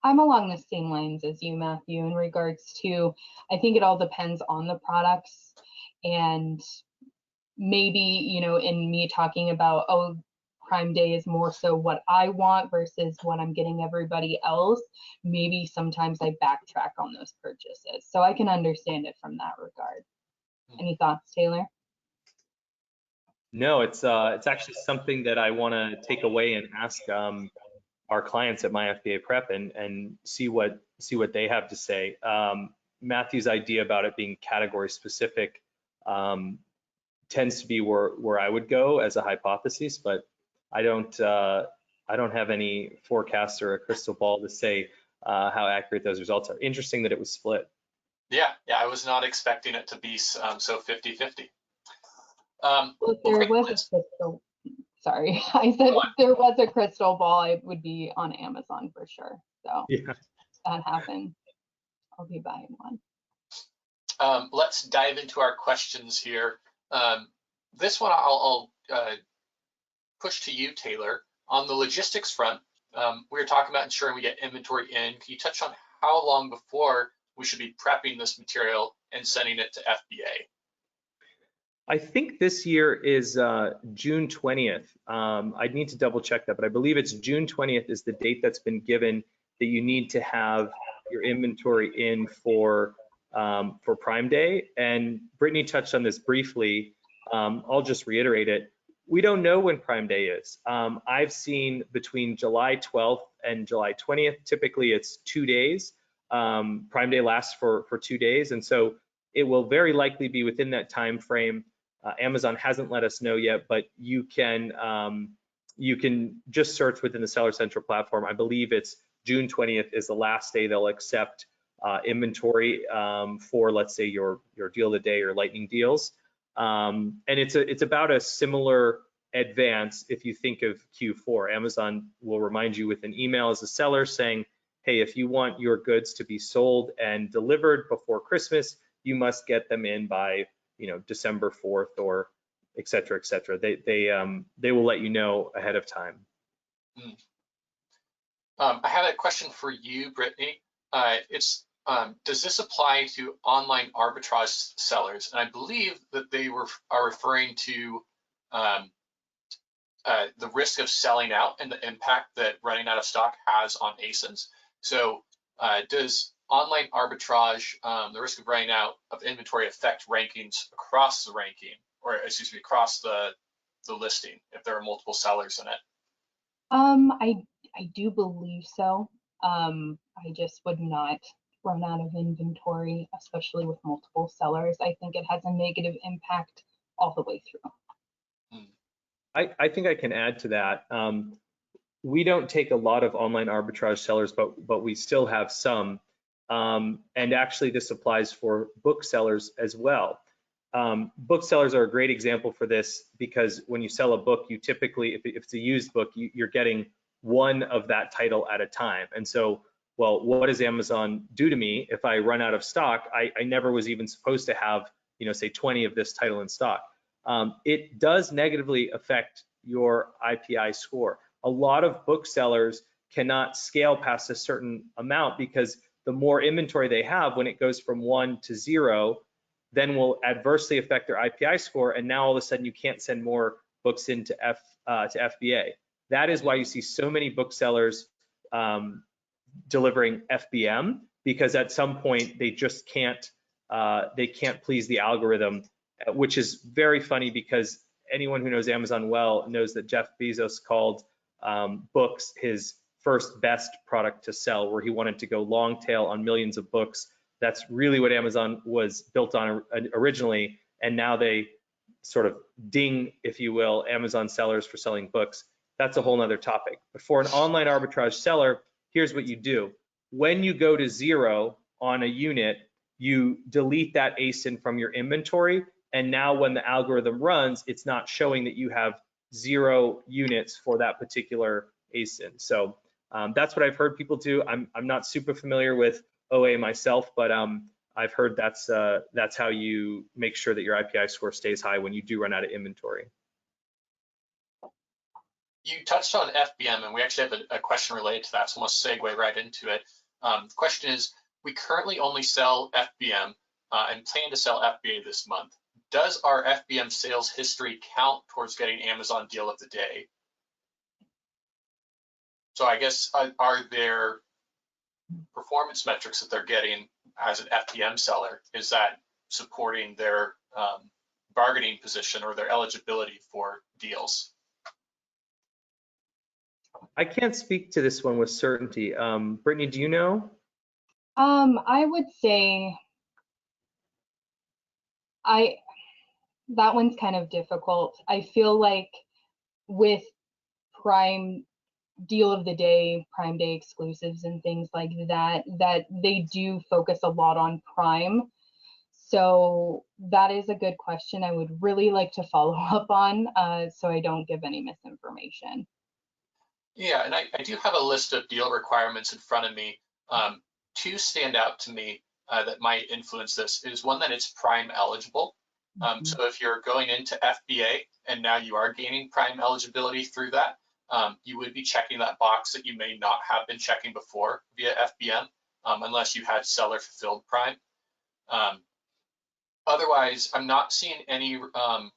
I'm along the same lines as you, Matthew, in regards to, I think it all depends on the products, and maybe, you know, in me talking about, oh, Prime Day is more so what I want versus what I'm getting everybody else, maybe sometimes I backtrack on those purchases. So I can understand it from that regard. Any thoughts, Taylor? No, it's actually something that I want to take away and ask our clients at MyFBAPrep and see what they have to say. Matthew's idea about it being category specific tends to be where I would go as a hypothesis, but I don't have any forecast or a crystal ball to say how accurate those results are. Interesting that it was split. Yeah, I was not expecting it to be so 50-50. Well, if there was a crystal, sorry, I said if there was a crystal ball, it would be on Amazon for sure. So yeah, that happens. I'll be buying one. Let's dive into our questions here. This one I'll push to you, Taylor. On the logistics front, we were talking about ensuring we get inventory in. Can you touch on how long before we should be prepping this material and sending it to FBA? I think this year is June 20th. I'd need to double check that, but I believe it's June 20th is the date that's been given that you need to have your inventory in for Prime Day. And Brittni touched on this briefly. I'll just reiterate it. We don't know when Prime Day is. I've seen between July 12th and July 20th. Typically, it's 2 days. Prime Day lasts for 2 days, and so it will very likely be within that time frame. Amazon hasn't let us know yet, but you can just search within the Seller Central platform. I believe it's June 20th is the last day they'll accept inventory for, let's say, your deal of the day or lightning deals. And it's about a similar advance if you think of Q4. Amazon will remind you with an email as a seller saying, hey, if you want your goods to be sold and delivered before Christmas, you must get them in by, you know, December 4th or et cetera, et cetera. They will let you know ahead of time. I have a question for you, Brittni. Does this apply to online arbitrage sellers? And I believe that they are referring to the risk of selling out and the impact that running out of stock has on ASINs. So does online arbitrage, the risk of running out of inventory, affect rankings across the ranking, or excuse me, across the listing if there are multiple sellers in it? I do believe so. I just would not run out of inventory, especially with multiple sellers. I think it has a negative impact all the way through. I think I can add to that. We don't take a lot of online arbitrage sellers, but we still have some. And actually, this applies for booksellers as well. Booksellers are a great example for this because when you sell a book, you typically, if it's a used book, you're getting one of that title at a time. And so, well, what does Amazon do to me if I run out of stock? I never was even supposed to have, say 20 of this title in stock. It does negatively affect your IPI score. A lot of booksellers cannot scale past a certain amount because the more inventory they have, when it goes from 1 to 0, then will adversely affect their IPI score. And now all of a sudden you can't send more books into FBA. That is why you see so many booksellers delivering FBM, because at some point they just can't please the algorithm, which is very funny because anyone who knows Amazon well knows that Jeff Bezos called books his first best product to sell, where he wanted to go long tail on millions of books. That's really what Amazon was built on originally, and now they sort of ding, if you will, Amazon sellers for selling books. That's a whole nother topic. But for an online arbitrage seller, here's what you do. When you go to 0 on a unit, you delete that ASIN from your inventory, and now when the algorithm runs, it's not showing that you have 0 units for that particular ASIN. So that's what I've heard people do. I'm not super familiar with OA myself, but I've heard that's how you make sure that your IPI score stays high when you do run out of inventory. You touched on FBM, and we actually have a question related to that, so let's segue right into it. The question is, we currently only sell FBM and plan to sell FBA this month. Does our FBM sales history count towards getting Amazon deal of the day? So I guess, are there performance metrics that they're getting as an FBM seller? Is that supporting their bargaining position or their eligibility for deals? I can't speak to this one with certainty. Brittni, do you know? I would say that one's kind of difficult. I feel like with Prime deal of the day, Prime Day exclusives and things like that, that they do focus a lot on Prime. So that is a good question. I would really like to follow up on so I don't give any misinformation. Yeah, and I do have a list of deal requirements in front of me. Two stand out to me that might influence this is one, that it's Prime eligible. So if you're going into FBA and now you are gaining Prime eligibility through that, you would be checking that box that you may not have been checking before via FBM, unless you had seller fulfilled Prime. Otherwise, I'm not seeing any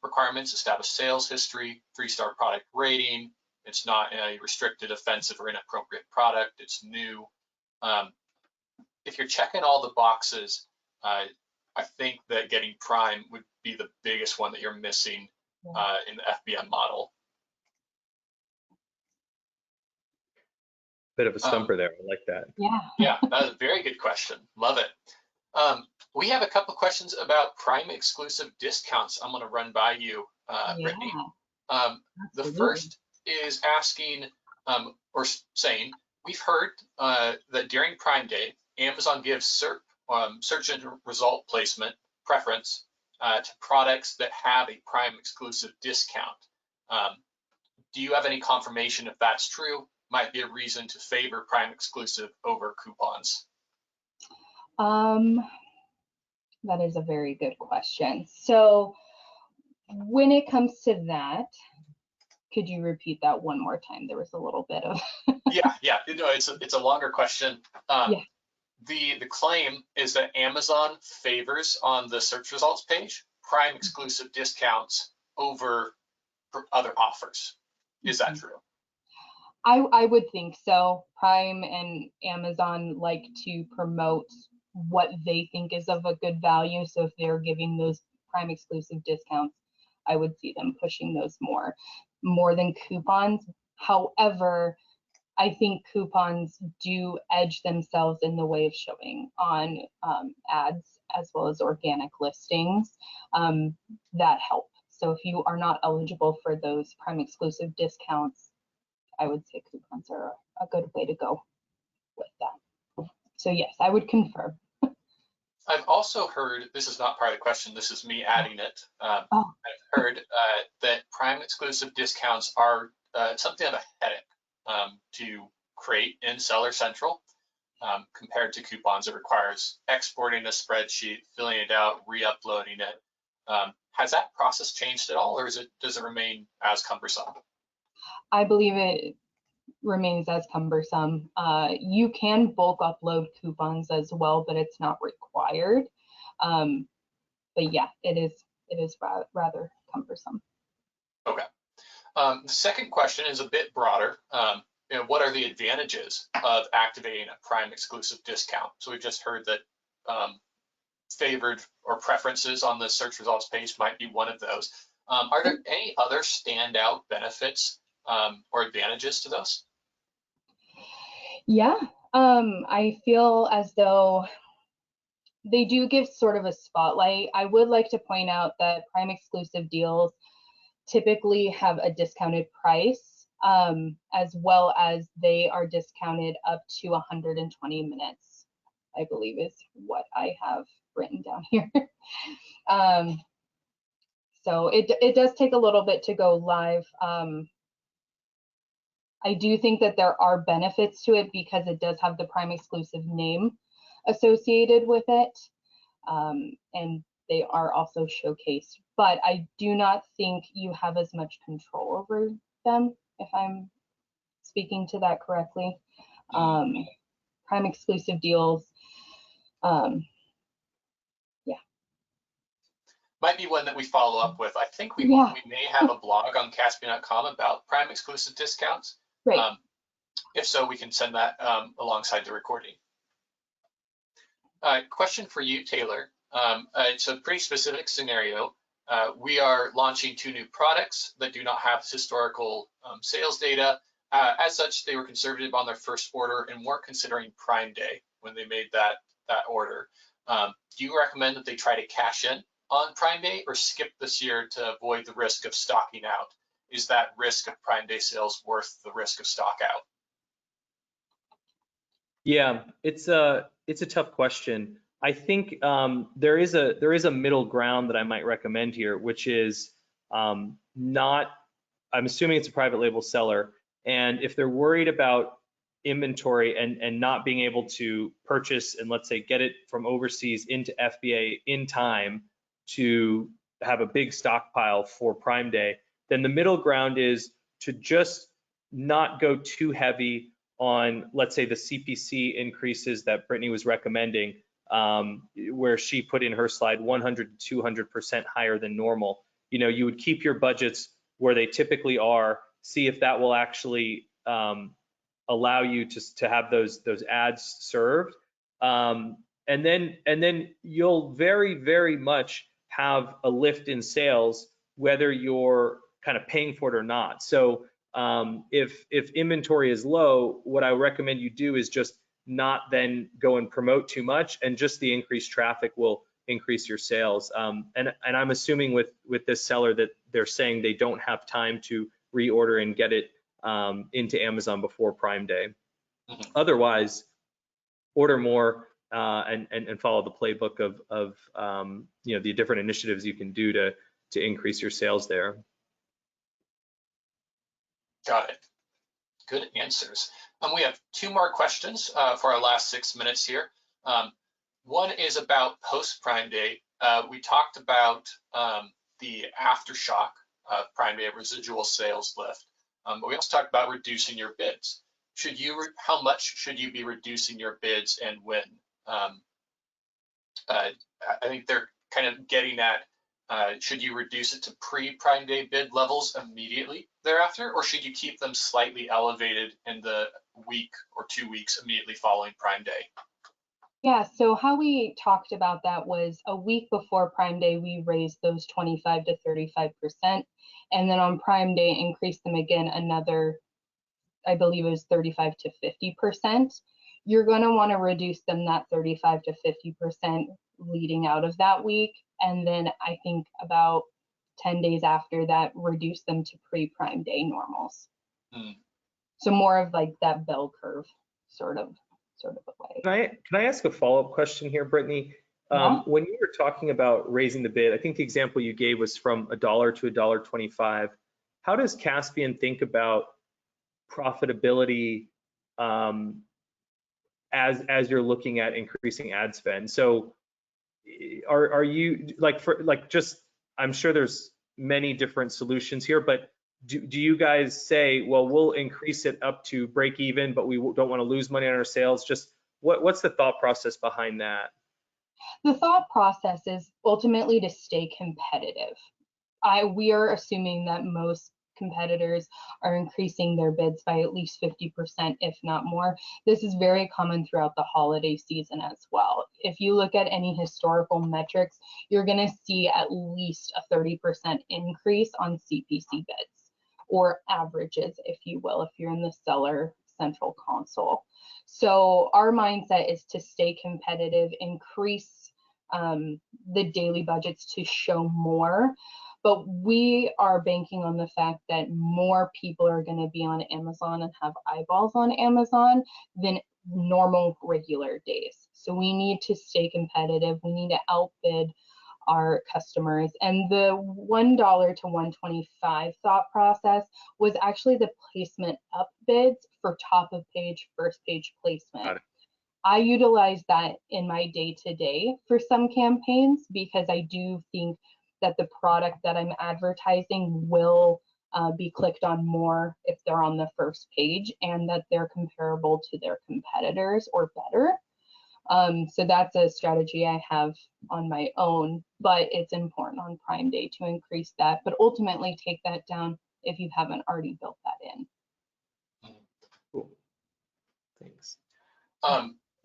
requirements: established sales history, 3-star product rating. It's not a restricted, offensive, or inappropriate product. It's new. If you're checking all the boxes, I think that getting Prime would be the biggest one that you're missing in the FBM model. Bit of a stumper there. I like that. Yeah, that was a very good question. Love it. We have a couple questions about Prime exclusive discounts I'm going to run by you, Brittni. The first is asking or saying, we've heard that during Prime Day, Amazon gives search engine result placement preference to products that have a Prime exclusive discount. Do you have any confirmation if that's true? Might be a reason to favor Prime exclusive over coupons. That is a very good question. So when it comes to that, could you repeat that one more time? There was a little bit of yeah, it's a longer question. Yeah. The claim is that Amazon favors on the search results page Prime exclusive discounts over other offers. Is that true? I would think so. Prime and Amazon like to promote what they think is of a good value. So if they're giving those Prime exclusive discounts, I would see them pushing those more than coupons. However, I think coupons do edge themselves in the way of showing on ads as well as organic listings that help. So if you are not eligible for those Prime exclusive discounts, I would say coupons are a good way to go with that. So yes, I would confirm. I've also heard, this is not part of the question, this is me adding it. I've heard that Prime exclusive discounts are something of a headache to create in Seller Central compared to coupons. It requires exporting a spreadsheet, filling it out, re-uploading it. Has that process changed at all, or does it remain as cumbersome? I believe it remains as cumbersome. You can bulk upload coupons as well, but it's not required. But yeah, it is rather cumbersome. Okay. The second question is a bit broader. What are the advantages of activating a Prime exclusive discount? So we've just heard that favored or preferences on the search results page might be one of those. Are there any other standout benefits or advantages to those? Yeah, I feel as though they do give sort of a spotlight. I would like to point out that Prime exclusive deals typically have a discounted price, as well as they are discounted up to 120 minutes, I believe is what I have written down here. So it does take a little bit to go live. I do think that there are benefits to it because it does have the Prime exclusive name associated with it, and they are also showcased. But I do not think you have as much control over them, if I'm speaking to that correctly. Prime exclusive deals, yeah. Might be one that we follow up with. I think we may have a blog on Caspian.com about Prime exclusive discounts. Right. If so, we can send that alongside the recording. Question for you, Taylor. It's a pretty specific scenario. We are launching 2 new products that do not have historical sales data. As such, they were conservative on their first order and weren't considering Prime Day when they made that order. Do you recommend that they try to cash in on Prime Day or skip this year to avoid the risk of stocking out? Is that risk of Prime Day sales worth the risk of stock out? Yeah, it's a tough question. I think there is a middle ground that I might recommend here, which is not. I'm assuming it's a private label seller, and if they're worried about inventory and not being able to purchase and let's say get it from overseas into FBA in time to have a big stockpile for Prime Day, then the middle ground is to just not go too heavy on, let's say, the CPC increases that Brittni was recommending, where she put in her slide 100 to 200% higher than normal. You would keep your budgets where they typically are, see if that will actually allow you to have those ads served, and then you'll very, very much have a lift in sales whether you're kind of paying for it or not. So if inventory is low, what I recommend you do is just not then go and promote too much, and just the increased traffic will increase your sales. And I'm assuming with this seller that they're saying they don't have time to reorder and get it into Amazon before Prime Day. Mm-hmm. Otherwise, order more and follow the playbook of the different initiatives you can do to increase your sales there. Got it. Good answers. We have 2 more questions for our last 6 minutes here. One is about post Prime Day. We talked about the aftershock of Prime Day residual sales lift, but we also talked about reducing your bids. How much should you be reducing your bids and when? I think they're kind of getting at should you reduce it to pre-Prime Day bid levels immediately thereafter, or should you keep them slightly elevated in the week or 2 weeks immediately following Prime Day? Yeah, so how we talked about that was a week before Prime Day, we raised those 25 to 35%. And then on Prime Day, increased them again another, I believe it was 35 to 50%. You're going to want to reduce them that 35 to 50% leading out of that week. And then I think about 10 days after that, reduce them to pre-Prime Day normals. So more of like that bell curve sort of a way. Can I ask a follow-up question here, Brittni? Yeah. When you were talking about raising the bid, I think the example you gave was from $1 to $1.25. How does Caspian think about profitability as you're looking at increasing ad spend? So are you just, I'm sure there's many different solutions here, but do you guys say, well, we'll increase it up to break even, but we don't want to lose money on our sales? Just what's the thought process behind that? The thought process is ultimately to stay competitive. We are assuming that most competitors are increasing their bids by at least 50%, if not more. This is very common throughout the holiday season as well. If you look at any historical metrics, you're going to see at least a 30% increase on CPC bids, or averages, if you will, if you're in the seller central console. So our mindset is to stay competitive, increase the daily budgets to show more. But we are banking on the fact that more people are going to be on Amazon and have eyeballs on Amazon than normal regular days. So we need to stay competitive. We need to outbid our customers. And the $1 to $1.25 thought process was actually the placement up bids for top of page, first page placement. I utilize that in my day-to-day for some campaigns because I do think that the product that I'm advertising will be clicked on more if they're on the first page, and that they're comparable to their competitors or better. So that's a strategy I have on my own, but it's important on Prime Day to increase that, but ultimately take that down if you haven't already built that in. Cool. Thanks.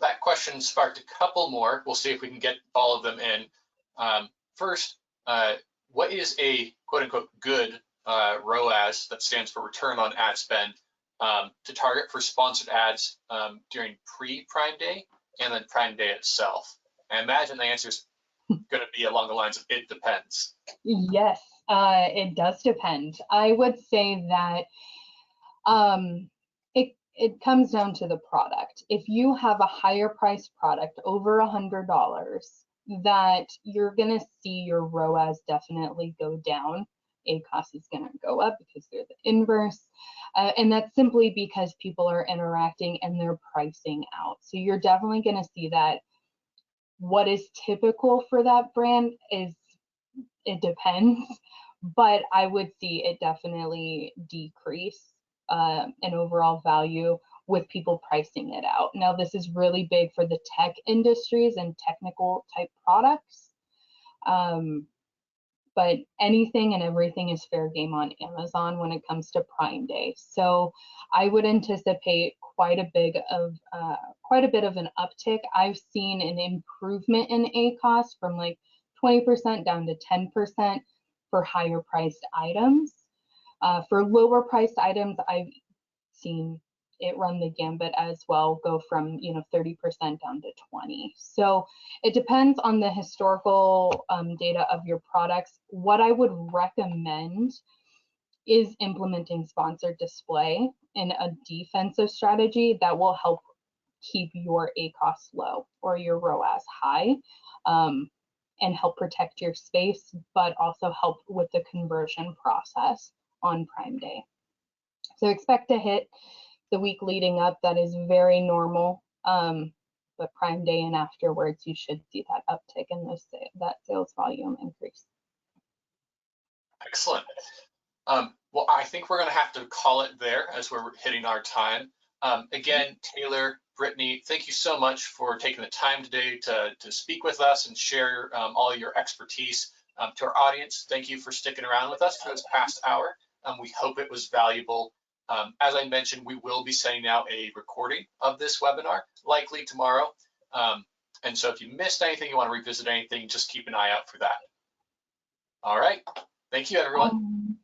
That question sparked a couple more. We'll see if we can get all of them in. First, what is a quote unquote good ROAS, that stands for return on ad spend, to target for sponsored ads during pre-Prime Day and then Prime Day itself? I imagine the answer is going to be along the lines of it depends. Yes, it does depend. I would say that it comes down to the product. If you have a higher priced product over $100, that you're going to see your ROAS definitely go down. ACoS is going to go up because they're the inverse. And that's simply because people are interacting and they're pricing out. So you're definitely going to see that. What is typical for that brand is, it depends, but I would see it definitely decrease in overall value with people pricing it out. Now, this is really big for the tech industries and technical type products, but anything and everything is fair game on Amazon when it comes to Prime Day. So I would anticipate quite a bit of an uptick. I've seen an improvement in ACoS from like 20% down to 10% for higher priced items. For lower priced items, I've seen it run the gambit as well, go from 30% down to 20%. So it depends on the historical data of your products. What I would recommend is implementing sponsored display in a defensive strategy that will help keep your ACoS low or your ROAS high, and help protect your space, but also help with the conversion process on Prime Day. So expect to hit the week leading up. That is very normal, but Prime Day and afterwards, you should see that uptick in that sales volume increase. Excellent. Well, I think we're going to have to call it there as we're hitting our time. Again, Taylor, Brittni, thank you so much for taking the time today to speak with us and share all your expertise. To our audience, thank you for sticking around with us for this past hour. We hope it was valuable. As I mentioned, we will be sending out a recording of this webinar, likely tomorrow. And so if you missed anything, you want to revisit anything, just keep an eye out for that. All right. Thank you, everyone.